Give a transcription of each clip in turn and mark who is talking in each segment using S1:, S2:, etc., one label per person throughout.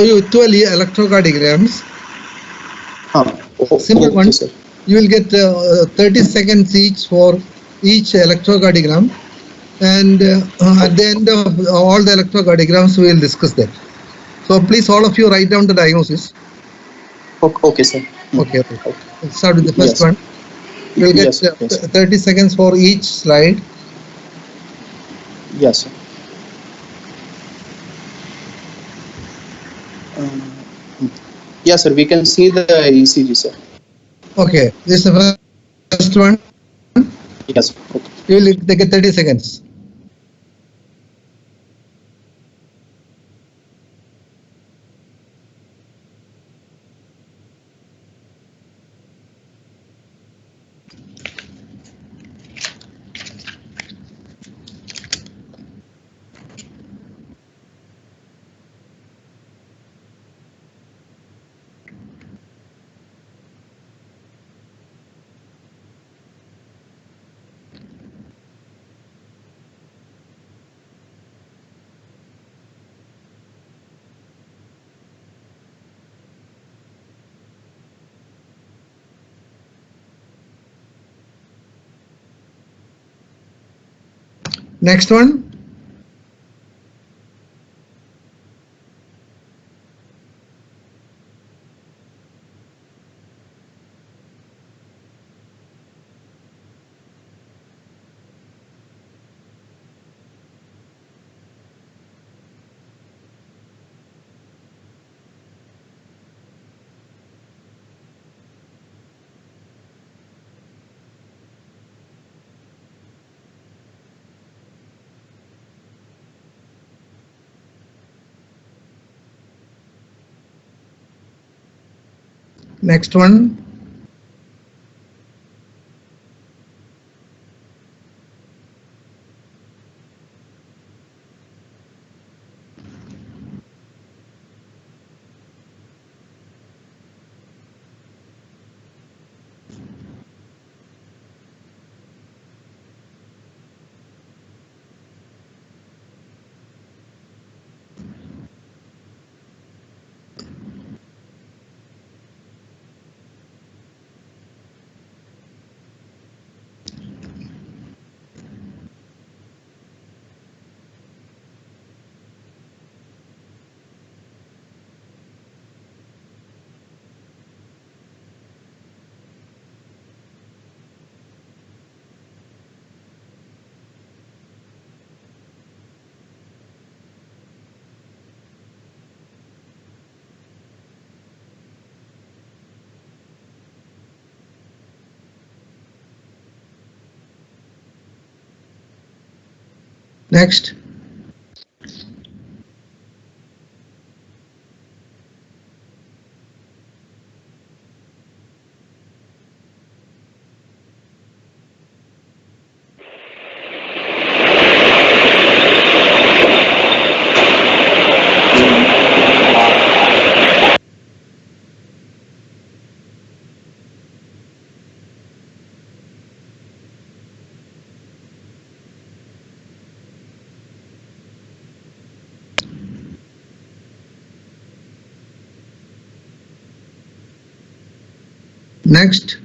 S1: you 12 electrocardiograms, simple
S2: okay,
S1: one.
S2: sir.
S1: You will get 30 seconds each for each electrocardiogram, and at the end of all the electrocardiograms, we will discuss that. So please, all of you, write down the diagnosis.
S2: Okay, sir.
S1: Okay. Let's start with the first
S2: Yes.
S1: one. We'll get
S2: Yes, yes.
S1: 30 seconds for each slide.
S2: Yes, sir. Um, yes, sir. We can see the ECG, sir.
S1: Okay, this is the first one.
S2: Yes. Okay.
S1: You will take 30 seconds. Next one. Next one. Next. Next.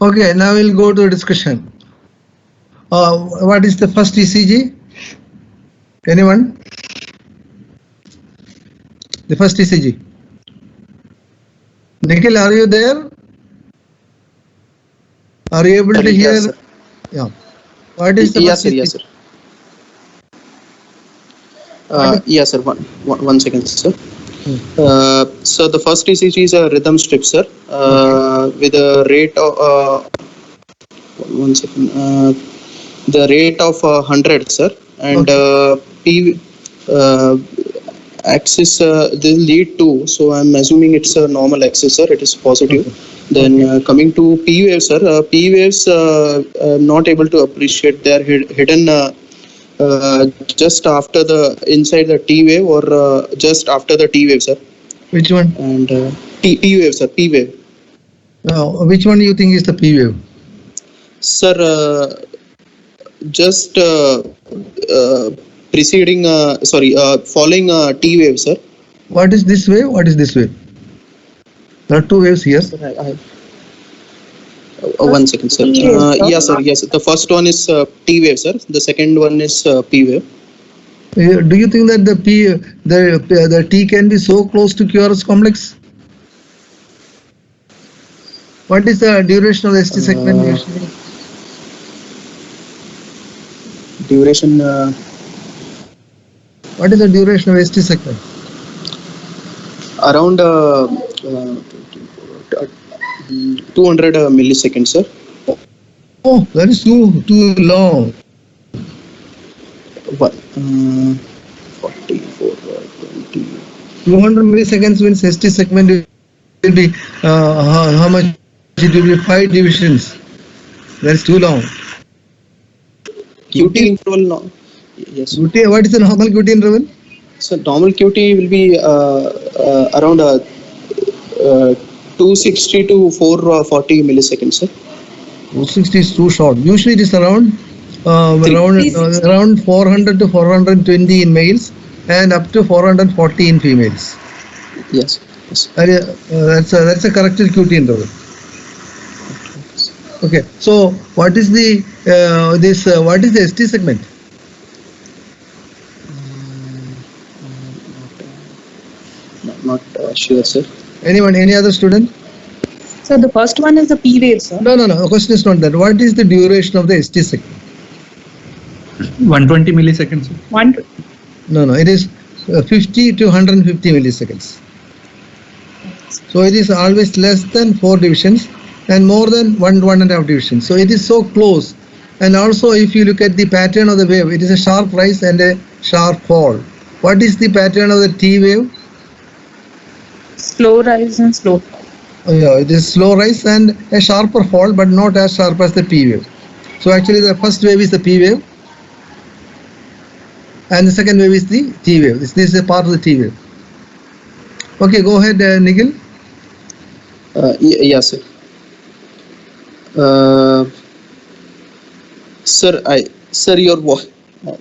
S1: Okay, now we'll go to discussion. What is the first ECG? Anyone? The first ECG. Nikhil, are you there? Are you able to hear?
S2: Yes, sir.
S1: Yeah. What is the
S2: Yes,
S1: first
S2: sir.
S1: ECG?
S2: Yes, sir. Yes, sir. One second, sir. So the first ECG is a rhythm strip, sir, with a rate of 1 second. The rate of 100, sir, and P axis the lead 2. So I'm assuming it's a normal axis, sir. It is positive. Then coming to P waves, sir. P waves not able to appreciate. They are hidden. Just after the inside the T wave or just after the T wave, sir.
S1: Which one?
S2: And P wave, sir. P wave.
S1: Which one do you think is the P wave?
S2: Sir, just preceding, following T wave, sir.
S1: What is this wave? What is this wave? There are two waves here.
S2: Sir, 1 second, sir. Yes, sir. Yes, the first one is T wave, sir. The second one is P wave.
S1: Do you think that the T can be so close to QRS complex? What is the duration of the ST segment usually?
S2: Duration.
S1: What is the duration of ST segment?
S2: Around 200 milliseconds, sir.
S1: Oh, that is too long.
S2: What? 44, 20.
S1: 200 milliseconds means ST segment will be how much? It will be 5 divisions. That is too long.
S2: QT interval, no. Yes.
S1: QT, what is the normal QT interval?
S2: So normal QT will be around 260 to 440 milliseconds, sir.
S1: 260 is too short. Usually it is around 400 to 420 in males and up to 440 in females.
S2: Yes. Yes.
S1: That's a corrected QT interval. Okay. So what is the what is the ST segment?
S2: Not sure, sir.
S1: Anyone? Any other student?
S3: So the first one is the P wave, sir.
S1: No. The question is not that. What is the duration of the ST segment?
S4: 120 milliseconds.
S1: No. It is 50 to 150 milliseconds. So it is always less than 4 divisions and more than 1.5 divisions. So it is so close. And also, if you look at the pattern of the wave, it is a sharp rise and a sharp fall. What is the pattern of the T wave?
S3: Slow rise and slow fall.
S1: Yeah, it is slow rise and a sharper fall, but not as sharp as the P wave. So actually, the first wave is the P wave, and the second wave is the T wave. This is a part of the T wave. Okay, go ahead, Nikhil.
S2: Yes, sir. Sir, your voice.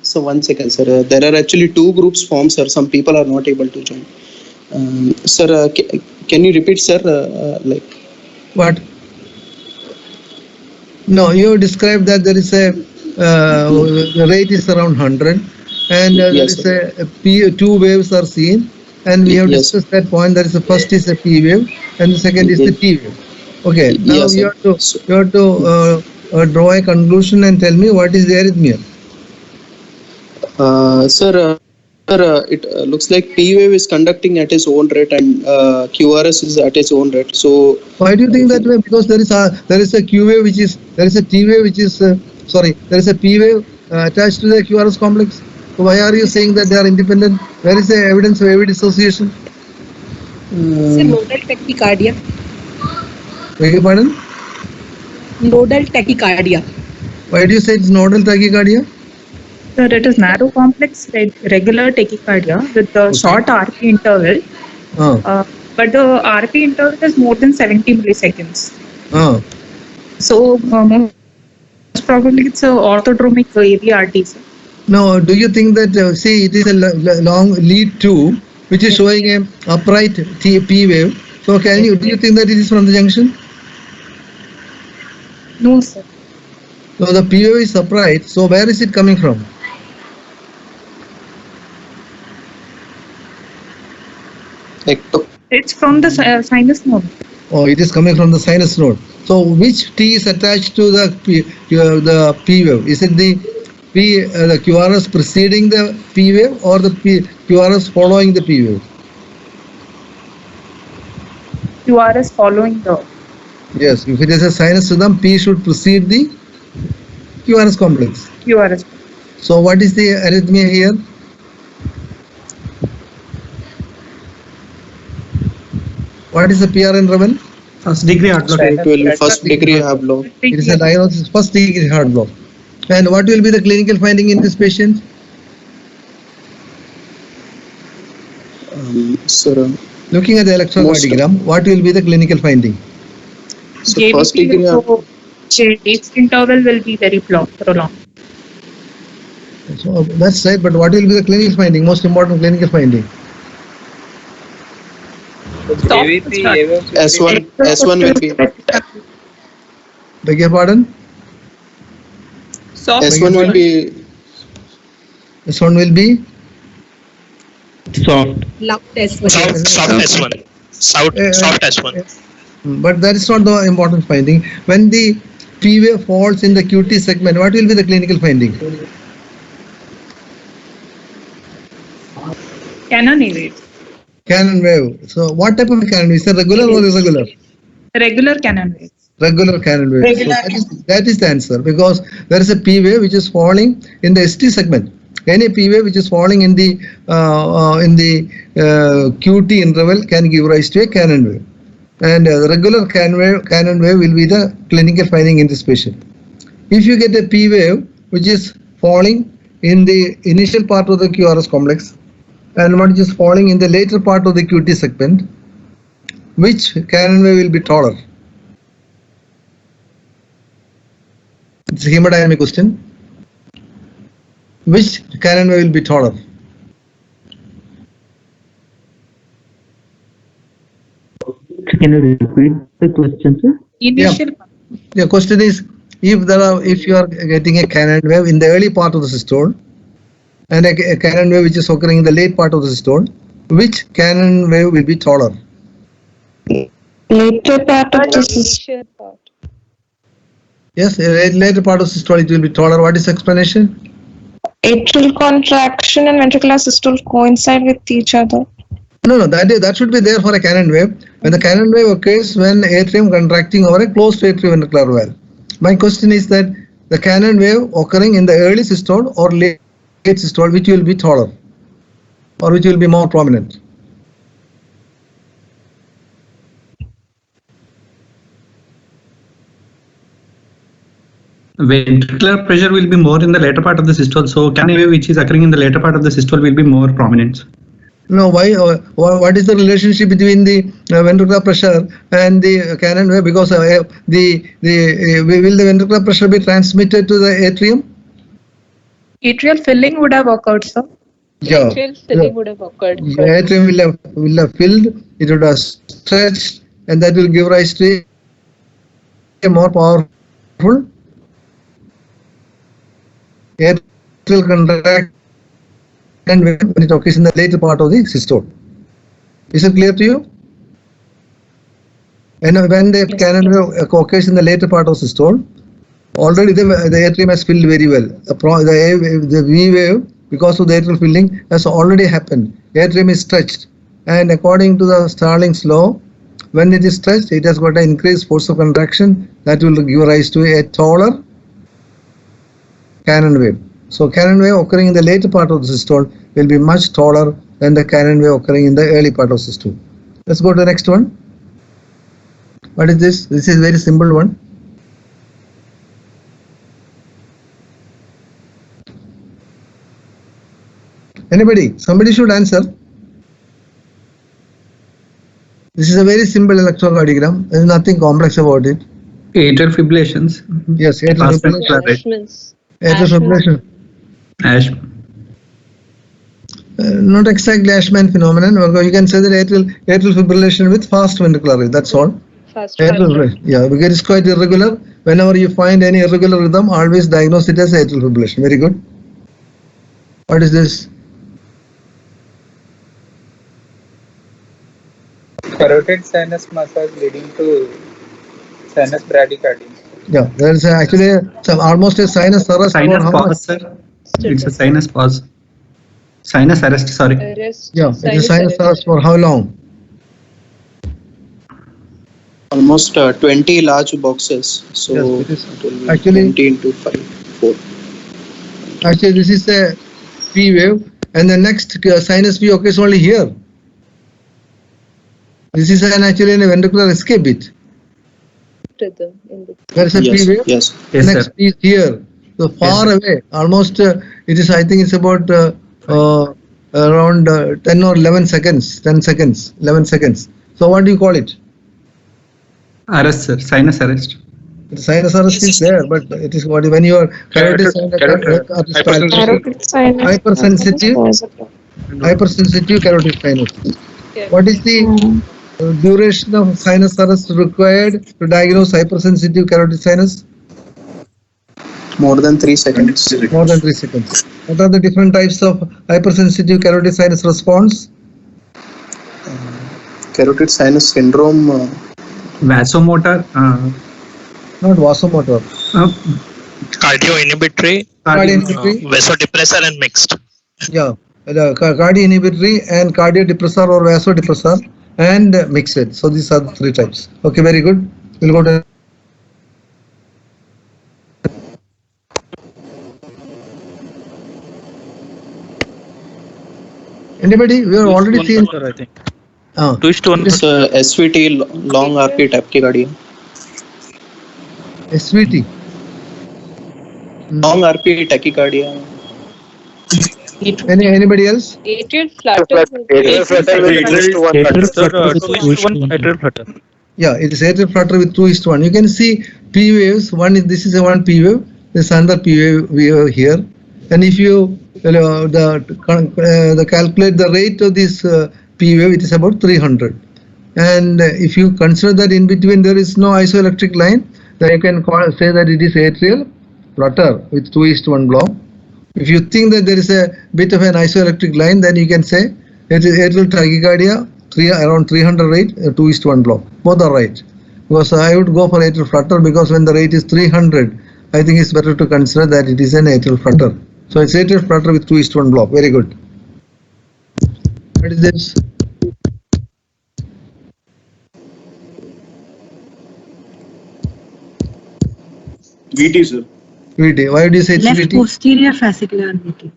S2: So 1 second, sir. There are actually 2 groups formed, sir. Some people are not able to join. Sir, can you repeat, sir?
S1: What? No, you described that there is a the rate is around 100, and
S2: Yes,
S1: there is a 2 waves are seen, and we have
S2: Yes.
S1: discussed that point. That is the first is the P wave, and the second is the T wave. Okay, now
S2: Yes,
S1: you
S2: sir.
S1: have to draw a conclusion and tell me what is the arrhythmia.
S2: Sir, it looks like P wave is conducting at its own rate and QRS is at its own rate. So
S1: Why do you think that way? Because there is a Q wave which is there is a T wave which is there is a P wave attached to the QRS complex. So why are you saying that they are independent? Where is the evidence of heavy dissociation?
S3: It's a nodal tachycardia.
S1: Beg your pardon?
S3: Nodal tachycardia.
S1: Why do you say it's nodal tachycardia?
S3: So it is narrow complex regular tachycardia with the short RP interval. But the RP interval is more than 70 milliseconds. So most probably it's a orthodromic AVRT. Sir.
S1: Now, do you think that see it is a long lead 2 which is showing a upright P wave? So do you think that it is from the junction?
S3: No, sir.
S1: So the P wave is upright. So where is it coming from?
S2: Ecto.
S3: It's from the sinus node.
S1: Oh, it is coming from the sinus node. So which T is attached to the P wave? Is it the the QRS preceding the P wave or the QRS following the P wave?
S3: QRS following the.
S1: Yes, if it is a sinus rhythm, P should precede the QRS complex.
S3: QRS.
S1: So what is the arrhythmia here? What is the PR interval?
S4: First degree heart block.
S2: So it will be first degree heart block.
S1: It is a diagnosis first degree heart block. And what will be the clinical finding in this patient?
S2: Sir,
S1: Looking at the electrocardiogram, what will be the clinical finding?
S2: so first degree heart.
S3: Its interval will be very prolonged.
S1: So that's right, but what will be the clinical finding? Most important clinical finding.
S2: S1 will be
S1: Beg your pardon?
S3: Soft.
S2: S1 will be
S1: This one will be
S4: Soft.
S5: Loud S1.
S6: Soft S1. Soft S1.
S1: but that is not the important finding. When the P wave falls in the QT segment, what will be the clinical finding?
S3: Canonade.
S1: Cannon wave. So what type of cannon wave? Is it regular or irregular?
S3: Regular canonade.
S1: Regular cannon wave. So that is the answer, because there is a P wave which is falling in the ST segment. Any P wave which is falling in the QT interval can give rise to a cannon wave, and the regular cannon wave will be the clinical finding in this patient. If you get a P wave which is falling in the initial part of the QRS complex and one which is falling in the later part of the QT segment, which cannon wave will be taller? It's a hemodynamic question. Which cannon wave will be taller?
S4: Can you repeat the question, sir?
S3: Initial.
S1: The question is, if you are getting a cannon wave in the early part of the systole and a cannon wave which is occurring in the late part of the systole, which cannon wave will be taller?
S7: Later part of the system.
S1: Yes, later part of the systole it will be taller. What is the explanation?
S7: Atrial contraction and ventricular systole coincide with each other.
S1: No, that should be there for a cannon wave. When the cannon wave occurs when atrium contracting over a closed atrioventricular valve. My question is that the cannon wave occurring in the early systole or late systole, which will be taller or which will be more prominent?
S4: Ventricular pressure will be more in the later part of the systole, so cannon wave which is occurring in the later part of the systole will be more prominent.
S1: No, why? What is the relationship between the ventricular pressure and the cannon wave? Because will the ventricular pressure be transmitted to the atrium?
S3: Atrial filling would have occurred, sir.
S1: Yeah.
S5: Atrial filling would have occurred.
S1: The atrium will have filled, it would have stretched, and that will give rise to a more powerful atrial contraction when it occurs in the later part of the systole. Is it clear to you? And when the cannon wave occurs in the later part of systole, already the atrium has filled very well. The V wave, because of the atrial filling, has already happened. The atrium is stretched, and according to the Starling's law, when it is stretched, it has got an increased force of contraction that will give rise to a taller cannon wave. So cannon wave occurring in the later part of the systole will be much taller than the cannon wave occurring in the early part of the systole. Let's go to the next one. What is this? This is a very simple one. Anybody? Somebody should answer. This is a very simple electrocardiogram. There is nothing complex about it.
S4: Atrial fibrillations.
S1: Yes, atrial fibrillation.
S5: Ashman's.
S1: Atrial fibrillation.
S4: Ash.
S1: Not exactly Ashman phenomenon. You can say that atrial fibrillation with fast ventricular rate. That's all.
S5: First
S1: Yeah, because it's quite irregular. Whenever you find any irregular rhythm, always diagnose it as atrial fibrillation. Very good. What is this?
S8: Carotid sinus massage leading to sinus bradycardia.
S1: Yeah, there is actually almost a sinus arrest.
S4: Sinus pause, sir. It's a sinus pause. Sinus arrest, sorry.
S5: arrest.
S1: Yeah, it is sinus arrest for how long?
S2: Almost 20 large boxes. So
S1: Yes, it is.
S2: it will be
S1: Actually-
S2: 20 into 5, 4.
S1: Actually, this is a P wave, and the next sinus P occurs only here. This is actually a ventricular escape bit.
S5: Rhythm in the
S1: There is a P
S2: Yes,
S1: wave.
S2: yes.
S4: Yes,
S1: Next
S4: sir.
S1: is here. So far away, almost it is. I think it's about around 10 or 11 seconds. 10 seconds, 11 seconds. So what do you call it?
S4: Arrest, sir. Sinus arrest.
S1: The sinus arrest is there, but it is what when you are
S8: Carotid
S1: hypersensitive carotid sinus. What is the duration of sinus arrest required to diagnose hypersensitive carotid sinus?
S2: More than 3 seconds.
S1: More than 3 seconds. What are the different types of hypersensitive carotid sinus response?
S2: Carotid sinus syndrome.
S4: Vasomotor.
S1: Not vasomotor.
S6: Cardio inhibitory,
S1: Cardio-inhibitory.
S6: vasodepressor, and mixed.
S1: Yeah, the cardio-inhibitory and cardiodepressor or vasodepressor and mixed. So these are the 3 types. Okay, very good. We'll go to anybody? We have already seen.
S8: I think.
S6: 2:1.
S2: It's SVT, long RP tachycardia.
S1: SVT.
S2: Long RP tachycardia.
S1: Anybody else?
S5: atrial flutter.
S6: Atrial flutter.
S1: Yeah, it is atrial flutter with 2:1. You can see P waves. This is a one P wave. This is another P wave here. And if you calculate the rate of this P wave, it is about 300. And if you consider that in between there is no isoelectric line, then you can say that it is atrial flutter with 2:1 block. If you think that there is a bit of an isoelectric line, then you can say it is atrial tachycardia, around 300 rate, 2:1 block. Both are right. Because I would go for atrial flutter because when the rate is 300, I think it's better to consider that it is an atrial flutter. So it's atrial flutter with 2:1 block. Very good. What is this?
S2: VT, sir.
S1: VT. Why do you say it's
S9: Left
S1: VT?
S9: posterior fascicular VT.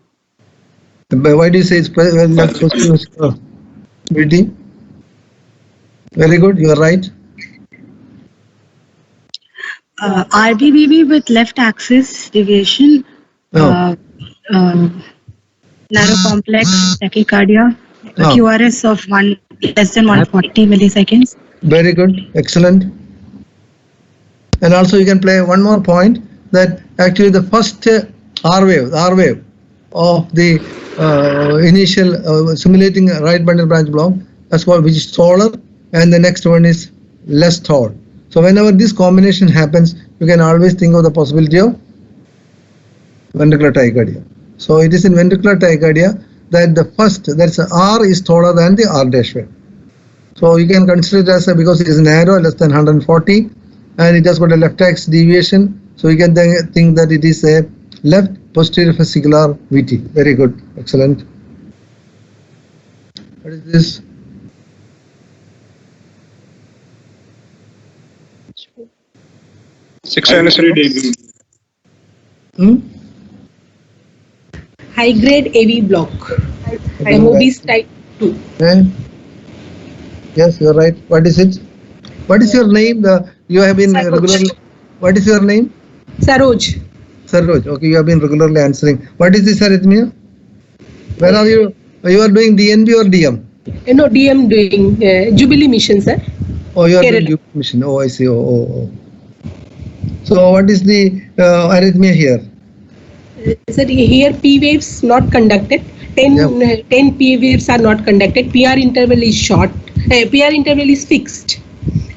S1: Why do you say it's left posterior VT? Very good. You are right.
S9: RBBB with left axis deviation. Narrow complex tachycardia. QRS of less than 140 milliseconds.
S1: Very good. Excellent. And also you can play one more point that actually the first R wave of the initial simulating right bundle branch block, that's called, which is taller, and the next one is less tall. So whenever this combination happens, you can always think of the possibility of ventricular tachycardia. So it is in ventricular tachycardia that the first, that's R is taller than the R dash wave. So you can consider it as because it is narrow, less than 140, and it has got a left axis deviation. So you can think that it is a left posterior fascicular VT. Very good. Excellent. What is this?
S10: High grade AV block. MOB's type 2.
S1: And yes, you are right. What is it? What is your name? You have been regularly. What is your name?
S10: Saroj.
S1: Saroj. Okay, you have been regularly answering. What is this arrhythmia? Where are you? You are doing DNB or DM?
S10: No, DM doing Jubilee mission, sir.
S1: Oh, you are
S10: Kerala.
S1: doing Jubilee mission. Oh, I see. Oh. So what is the arrhythmia here?
S10: Sir, here P waves not conducted. 10 P waves are not conducted. PR interval is short. PR interval is fixed.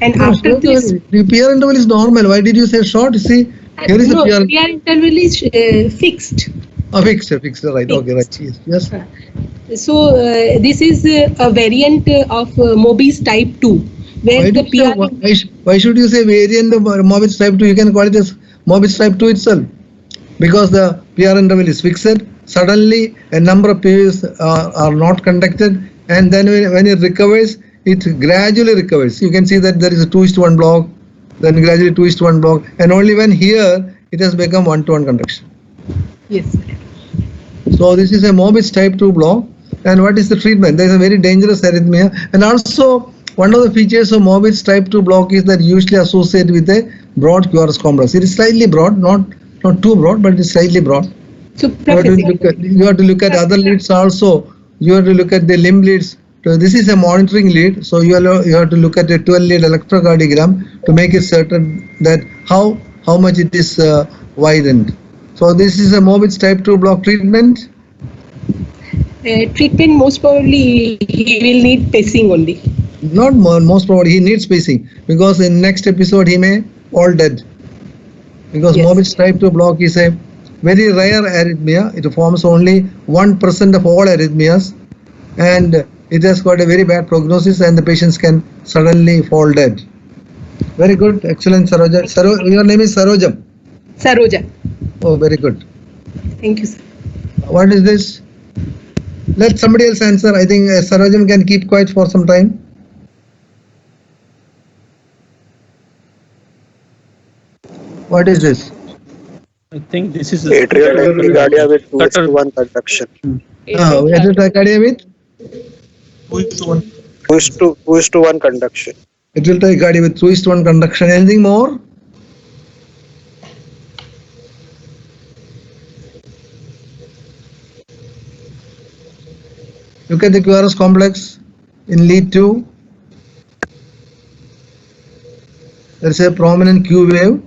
S10: And
S1: No,
S10: after
S1: sir,
S10: this,
S1: the PR interval is normal. Why did you say short? See, here is
S10: no,
S1: the PR.
S10: PR interval is fixed.
S1: Fixed, right. Okay, right. Yes.
S10: So this is a variant of Mobius type 2, where
S1: Why,
S10: the
S1: do you say,
S10: PR.
S1: why should you say variant of Mobius type 2? You can call it as Mobius type 2 itself. Because the PR interval is fixed, suddenly a number of PVs are not conducted, and then when it recovers, it gradually recovers. You can see that there is a 2:1 block, then gradually 2:1 block, and only when here it has become 1:1 conduction.
S10: Yes.
S1: So this is a Mobius type 2 block. And what is the treatment? There is a very dangerous arrhythmia, and also one of the features of Mobius type 2 block is that usually associated with a broad QRS complex. It is slightly broad, not too broad, but it is slightly broad.
S10: So
S1: You have to look at other leads also. You have to look at the limb leads. So this is a monitoring lead, so you have to look at a 12-lead electrocardiogram to make it certain that how much it is widened. So this is a Mobius type 2 block treatment.
S10: Treatment, most probably he will need pacing only.
S1: Not most probably, he needs pacing, because in next episode he may fall dead. Because
S10: Yes.
S1: Mobius type 2 block is a very rare arrhythmia. It forms only 1% of all arrhythmias, and it has got a very bad prognosis, and the patients can suddenly fall dead. Very good, excellent, Saroja. Your name is Sarojam.
S10: Saroja.
S1: Oh, very good.
S10: Thank you, sir.
S1: What is this? Let somebody else answer. I think Sarojam can keep quiet for some time. What is this?
S6: I think this is
S2: Atrial tachycardia with 2:1 conduction.
S1: Atrial tachycardia with
S2: 2:1 conduction.
S1: atrial tachycardia with 2:1 conduction. Anything more? Look at the QRS complex in lead 2. There is a prominent Q wave.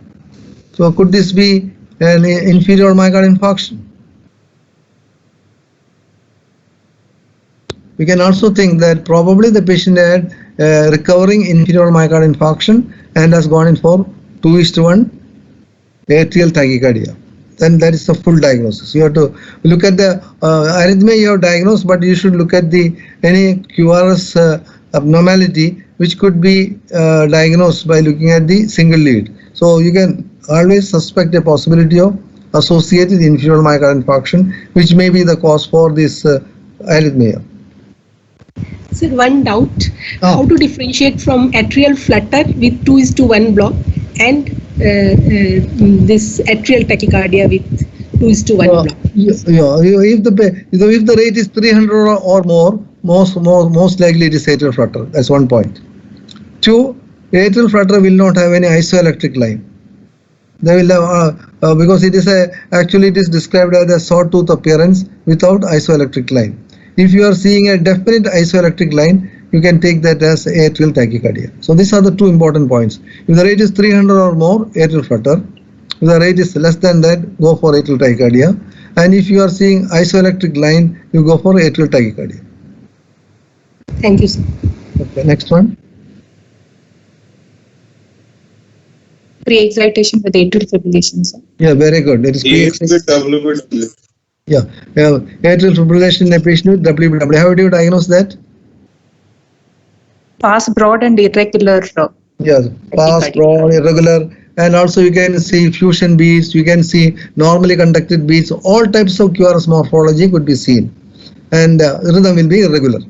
S1: So could this be an inferior myocardial infarction? We can also think that probably the patient had recovering inferior myocardial infarction and has gone in for 2:1 atrial tachycardia. Then that is the full diagnosis. You have to look at the arrhythmia you have diagnosed, but you should look at any QRS abnormality which could be diagnosed by looking at the single lead. So you can always suspect a possibility of associated inferior myocardial infarction, which may be the cause for this arrhythmia.
S10: Sir, one doubt, how to differentiate from atrial flutter with 2:1 block and this atrial tachycardia with 2:1 block?
S1: If the rate is 300 or more, most likely it is atrial flutter. That's one point. 2, atrial flutter will not have any isoelectric line. They will have, because it is actually it is described as a sawtooth appearance without isoelectric line. If you are seeing a definite isoelectric line, you can take that as atrial tachycardia. So these are the two important points. If the rate is 300 or more, atrial flutter. If the rate is less than that, go for atrial tachycardia. And if you are seeing isoelectric line, you go for atrial tachycardia.
S10: Thank you, sir.
S1: Okay, next one.
S3: Pre-excitation with atrial fibrillation, sir.
S1: Yeah, very good. It is pre-excitation. Yeah, atrial fibrillation in a patient with WBW. How do you diagnose that?
S3: Fast, broad, and irregular.
S1: Yes, fast, broad, irregular, and also you can see fusion beats, you can see normally conducted beats, all types of QRS morphology could be seen, and rhythm will be irregular.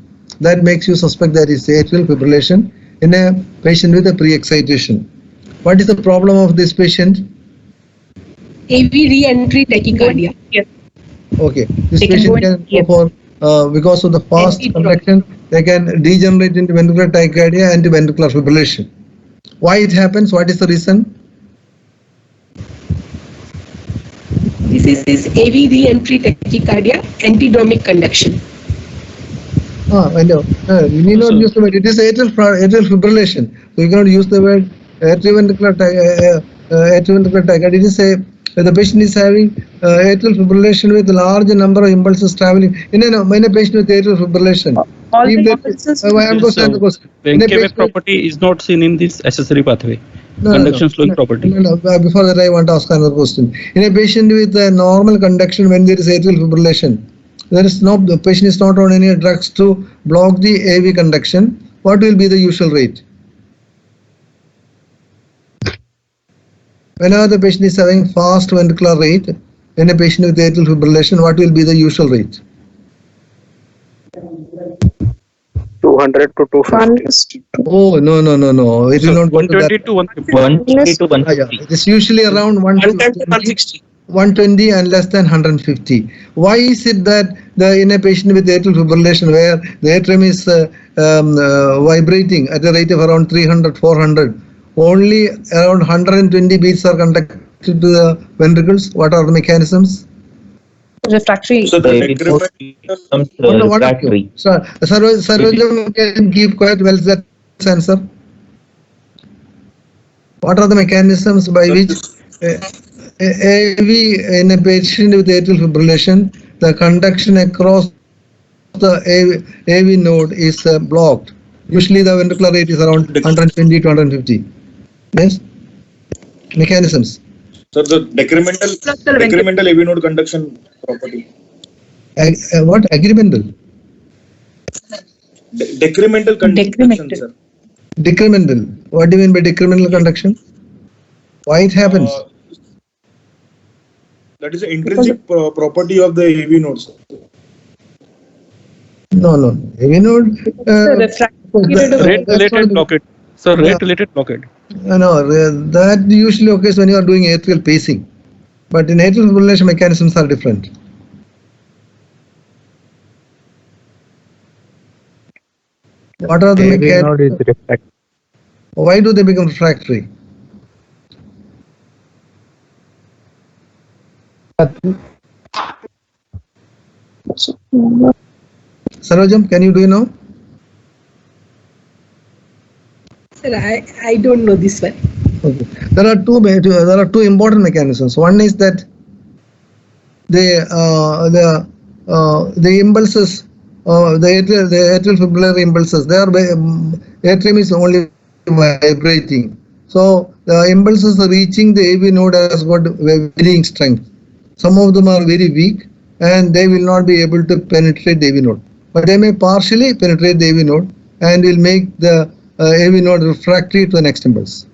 S1: That makes you suspect that is atrial fibrillation in a patient with a pre-excitation. What is the problem of this patient?
S10: AV re-entry tachycardia.
S3: Yes.
S1: Okay, this
S3: They can
S1: patient
S3: go in-
S1: can
S3: yes.
S1: go for, because of the fast contraction, they can degenerate into ventricular tachycardia and ventricular fibrillation. Why it happens? What is the reason?
S10: This is AV re-entry tachycardia, antidromic conduction.
S1: I know. You need not use the word. It is atrial fibrillation. So you cannot use the word atrioventricular tachycardia. It is the patient is having atrial fibrillation with a large number of impulses traveling. In a patient with atrial fibrillation,
S3: All
S1: If
S3: the
S1: the-
S3: impulses.
S1: I am going to answer the question. In a
S6: Benke wave
S1: patient-
S6: property is not seen in this accessory pathway.
S1: No,
S6: Conduction
S1: no,
S6: slowing
S1: no,
S6: property.
S1: No. Before that, I want to ask another question. In a patient with a normal conduction, when there is atrial fibrillation, the patient is not on any drugs to block the AV conduction. What will be the usual rate? Whenever the patient is having fast ventricular rate, in a patient with atrial fibrillation, what will be the usual rate?
S11: 200 to 250.
S1: Oh, no. It will not go to
S6: 120
S1: that.
S6: to 150.
S11: 120 to
S1: Yeah,
S11: 150.
S1: it is usually around 150, 120 and less than 150. Why is it that in a patient with atrial fibrillation where the atrium is vibrating at a rate of around 300, 400, only around 120 beats are conducted to the ventricles? What are the mechanisms?
S3: Refractory.
S11: So the decremental becomes refractory.
S1: Sarojam can keep quiet. Well, that answer. What are the mechanisms by which AV in a patient with atrial fibrillation, the conduction across the AV node is blocked? Usually the ventricular rate is around 120 to 150. Yes? Mechanisms.
S12: So the decremental AV node conduction property.
S1: What? Agremental?
S12: Decremental conduction, sir.
S1: Decremental. What do you mean by decremental conduction? Why it happens?
S12: That is an intrinsic property of the AV nodes.
S1: No. AV node.
S6: Rate-related blockade. So rate-related blockade.
S1: No, that usually occurs when you are doing atrial pacing. But in atrial fibrillation, mechanisms are different. What are the mechanisms? Why do they become refractory? Sarojam, do you know?
S10: Sir, I don't know this one.
S1: Okay. There are two important mechanisms. One is that the impulses, the atrial fibrillary impulses, atrium is only vibrating. So the impulses are reaching the AV node has got varying strength. Some of them are very weak and they will not be able to penetrate the AV node. But they may partially penetrate the AV node and will make the AV node refractory to the next impulse.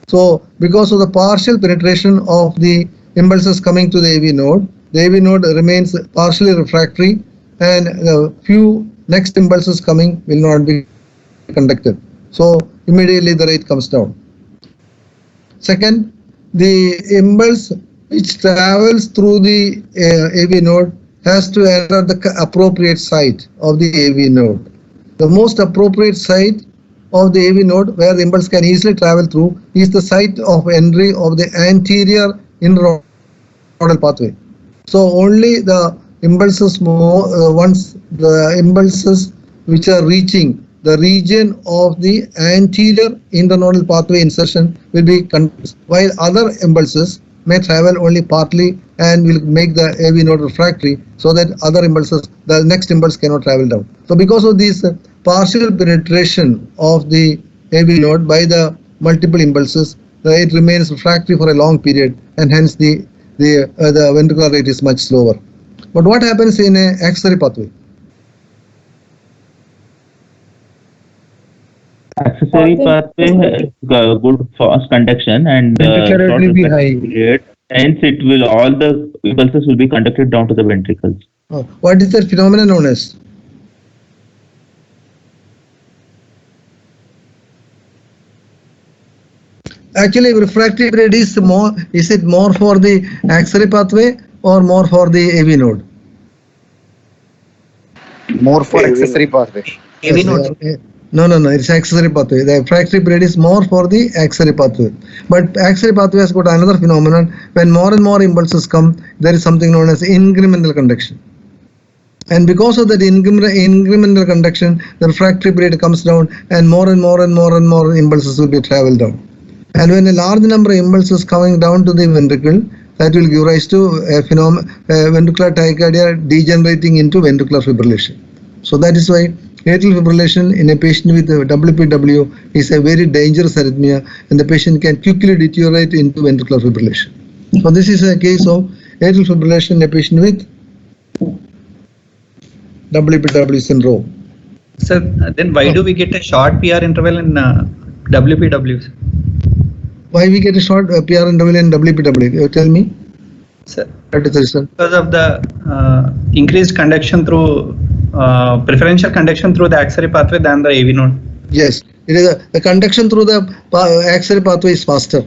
S1: So because of the partial penetration of the impulses coming to the AV node remains partially refractory and the few next impulses coming will not be conducted. So immediately the rate comes down. Second, the impulse which travels through the AV node has to enter the appropriate site of the AV node. The most appropriate site of the AV node where the impulse can easily travel through is the site of entry of the anterior internodal pathway. So only the impulses once the impulses which are reaching the region of the anterior internodal pathway insertion will be while other impulses may travel only partly and will make the AV node refractory so that other impulses, the next impulse cannot travel down. So because of this partial penetration of the AV node by the multiple impulses, it remains refractory for a long period and hence the ventricular rate is much slower. But what happens in a axillary pathway?
S11: Accessory pathway has good fast conduction and short refractory period. Hence, all the impulses will be conducted down to the ventricles.
S1: Oh, what is that phenomenon known as? Actually, refractory period is it more for the axillary pathway or more for the AV node?
S13: More for accessory pathway.
S1: AV node. No, it's axillary pathway. The refractory period is more for the axillary pathway. But axillary pathway has got another phenomenon. When more and more impulses come, there is something known as incremental conduction. And because of that incremental conduction, the refractory period comes down and more impulses will be traveled down. And when a large number of impulses coming down to the ventricle, that will give rise to a ventricular tachycardia degenerating into ventricular fibrillation. So that is why Atrial fibrillation in a patient with WPW is a very dangerous arrhythmia, and the patient can quickly deteriorate into ventricular fibrillation. So this is a case of atrial fibrillation in a patient with WPW syndrome.
S4: Sir, then why do we get a short PR interval in WPW?
S1: Why we get a short PR interval in WPW? Tell me.
S4: Sir,
S1: That is the reason.
S4: because of the increased conduction through preferential conduction through the axillary pathway than the AV node.
S1: Yes, it is the conduction through the axillary pathway is faster,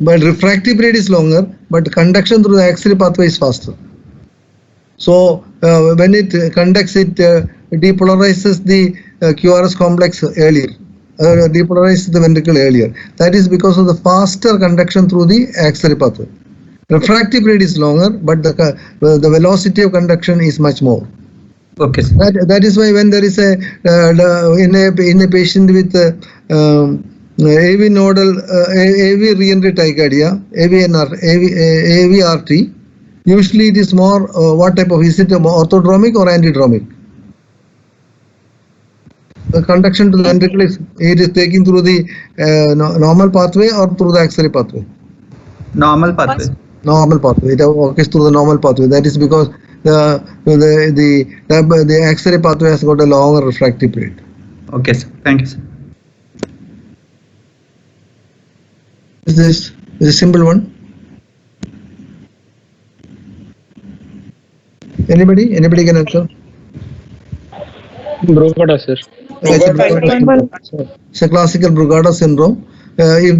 S1: but refractive period is longer, but conduction through the axillary pathway is faster. So when it conducts, it depolarizes the QRS complex earlier, depolarizes the ventricle earlier. That is because of the faster conduction through the axillary pathway. Refractive period is longer, but the velocity of conduction is much more.
S4: Okay.
S1: That is why when there is a in a patient with AV nodal AV reentry tachycardia, AVRT, usually it is more what type of, is it orthodromic or antidromic? The conduction to the ventricle is taken through the normal pathway or through the axillary pathway?
S4: Normal pathway.
S1: Normal pathway. It occurs through the normal pathway. That is because the axillary pathway has got a longer refractive period.
S4: Okay, sir. Thank you, sir.
S1: Is a simple one? Anybody can answer?
S6: Brugada, sir.
S1: It's a classical Brugada syndrome. If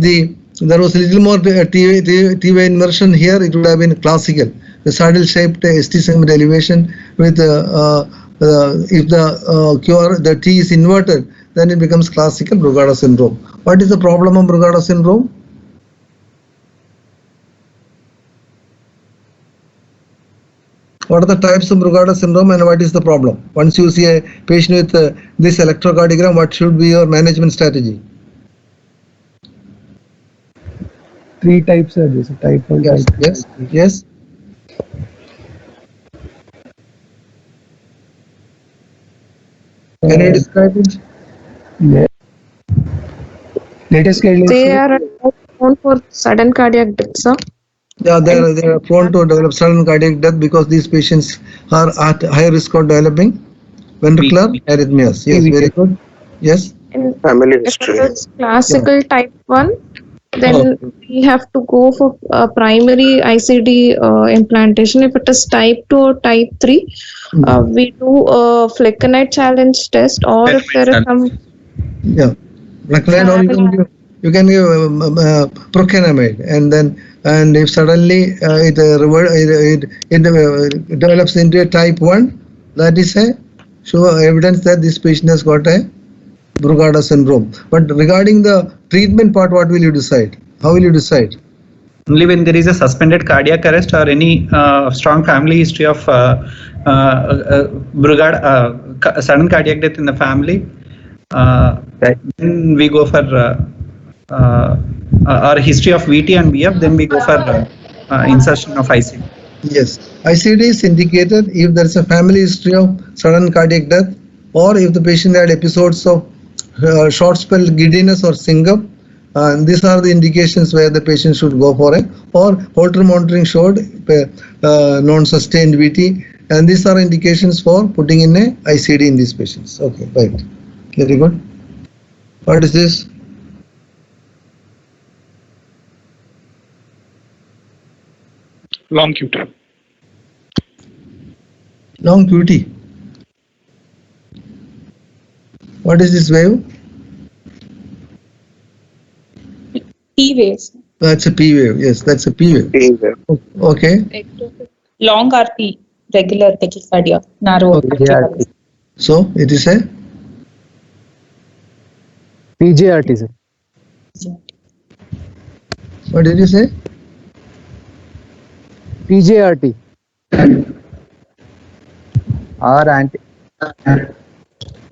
S1: there was a little more TV inversion here, it would have been classical. The saddle-shaped ST segment elevation with if the T is inverted, then it becomes classical Brugada syndrome. What is the problem of Brugada syndrome? What are the types of Brugada syndrome and what is the problem? Once you see a patient with this electrocardiogram, what should be your management strategy?
S14: 3 types are this. Type 1,
S1: yes,
S14: type 2.
S1: Yes. Can you describe it?
S14: Yeah. Latest guidelines.
S7: They are known for sudden cardiac death, sir.
S1: Yeah, they are prone to develop sudden cardiac death because these patients are at high risk of developing ventricular arrhythmias. Yes, very good. Yes.
S7: In family history. If it's classical type 1, then we have to go for primary ICD implantation. If it is type 2 or type 3, we do a flecainide challenge test, or if there is some.
S1: Yeah, flecainide, or you can give procainamide, and if suddenly it develops into a type 1, that is a sure evidence that this patient has got a Brugada syndrome. But regarding the treatment part, what will you decide? How will you decide?
S4: Only when there is a suspended cardiac arrest or any strong family history of Brugada, sudden cardiac death in the family, then we go for our history of VT and VF, then we go for insertion of ICD.
S1: Yes, ICD is indicated if there is a family history of sudden cardiac death, or if the patient had episodes of short spell giddiness or syncope. These are the indications where the patient should go for it. Or Holter monitoring showed non-sustained VT, and these are indications for putting in a ICD in these patients. Okay, right. Very good. What is this?
S6: Long QT.
S1: Long QT. What is this wave?
S3: P waves.
S1: That's a P wave. Yes, that's a P wave.
S13: P wave.
S1: Okay.
S3: Long RP, regular tachycardia, narrow.
S14: PJRT.
S1: So it is a
S14: PJRT, sir.
S1: What did you say?
S14: PJRT. Or anti.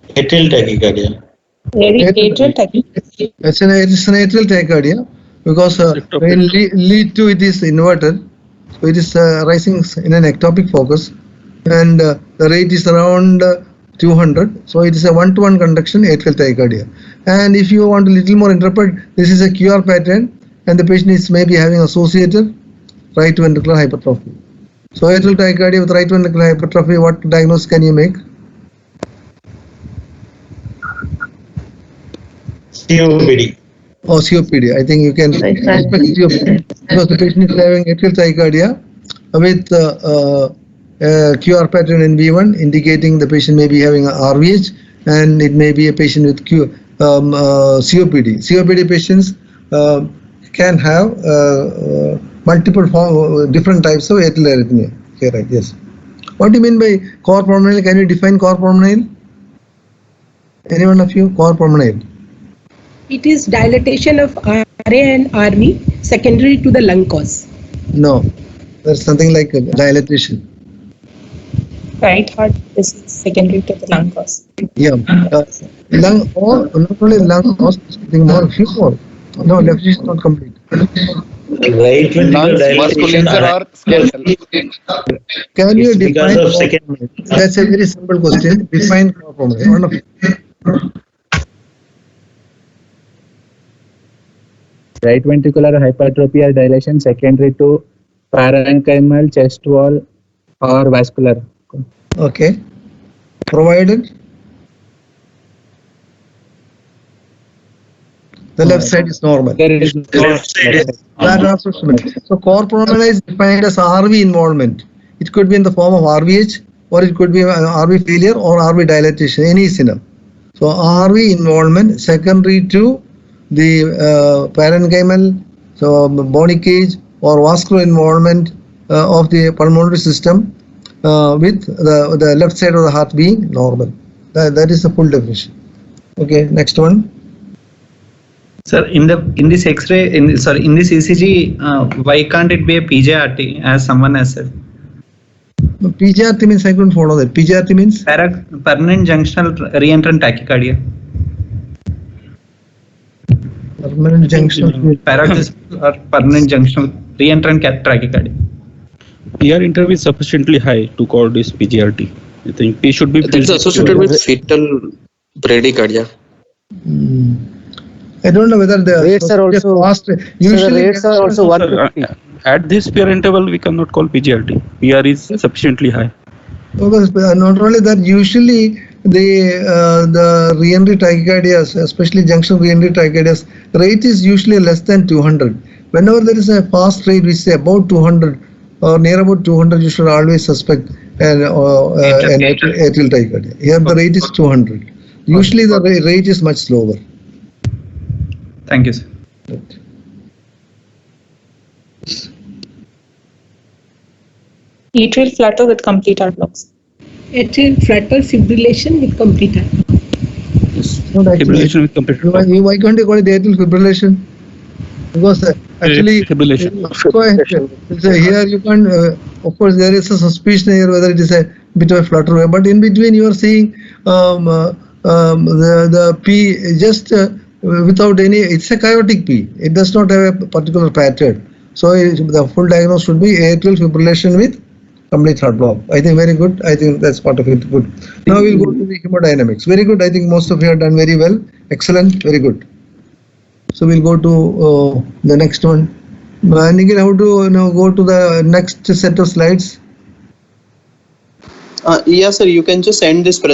S12: Atrial tachycardia.
S3: Atrial tachycardia.
S1: It's an atrial tachycardia because when lead to it is inverted, so it is rising in an ectopic focus, and the rate is around 200. So it is a one-to-one conduction atrial tachycardia. And if you want a little more interpret, this is a QR pattern, and the patient is maybe having associated right ventricular hypertrophy. So atrial tachycardia with right ventricular hypertrophy, what diagnosis can you make?
S12: COPD.
S1: Oh, COPD. I think you can expect COPD because the patient is having atrial tachycardia with QR pattern in V1 indicating the patient may be having a RVH, and it may be a patient with COPD. COPD patients can have multiple different types of atrial arrhythmia. Okay, right? Yes. What do you mean by cor pulmonale? Can you define cor pulmonale? Any one of you? Cor pulmonale.
S10: It is dilatation of RA and RV secondary to the lung cause.
S1: No, there's something like a dilatation.
S3: Right heart disease secondary to the lung cause.
S1: Yeah, lung or not only lung cause, something more, few more. No, left is not complete.
S12: Right ventricular dilation.
S1: Can you
S12: It's because
S1: define?
S12: of second.
S1: That's a very simple question. Define cor pulmonale. One of you.
S14: Right ventricular hypertrophy or dilation secondary to parenchymal, chest wall, or vascular.
S1: Okay. Provided the left side is normal.
S14: There is
S1: So cor pulmonale is defined as RV involvement. It could be in the form of RVH, or it could be RV failure or RV dilatation, any is enough. So RV involvement secondary to the parenchymal, so bony cage or vascular involvement of the pulmonary system with the left side of the heart being normal. That is the full definition. Okay, next one.
S4: Sir, in this X-ray, in this ECG, why can't it be a PJRT as someone has said?
S1: PJRT means I couldn't follow that. PJRT means
S4: permanent junctional reentrant tachycardia.
S1: Permanent junctional.
S4: Paroxysmal or permanent junctional reentrant tachycardia.
S6: PR interval is sufficiently high to call this PGRT. I think P should be.
S2: That's associated with fetal bradycardia.
S1: I don't know whether the
S14: rates are also
S1: fast. Usually
S14: rates are also 150.
S6: At this PR interval, we cannot call PGRT. PR is sufficiently high.
S1: Because not only that, usually the re-entry tachycardias, especially junction re-entry tachycardias, rate is usually less than 200. Whenever there is a fast rate which is about 200 or near about 200, you should always suspect an atrial tachycardia. Here the rate is 200. Usually the rate is much slower.
S4: Thank you, sir.
S1: Right.
S3: Atrial flutter with complete heart blocks.
S10: Atrial flutter fibrillation with complete heart.
S1: Not actually.
S6: Fibrillation with complete.
S1: Why can't you call it atrial fibrillation? Because actually,
S6: fibrillation.
S1: Here you can't. Of course, there is a suspicion here whether it is a bit of a flutter, but in between you are seeing the P just without any. It's a chaotic P. It does not have a particular pattern. So the full diagnosis should be atrial fibrillation with complete heart block. I think very good. I think that's part of it. Good. Now we'll go to the hemodynamics. Very good. I think most of you have done very well. Excellent. Very good. So we'll go to the next one. Nikhil, how to go to the next set of slides?
S2: Yeah, sir. You can just end this presentation.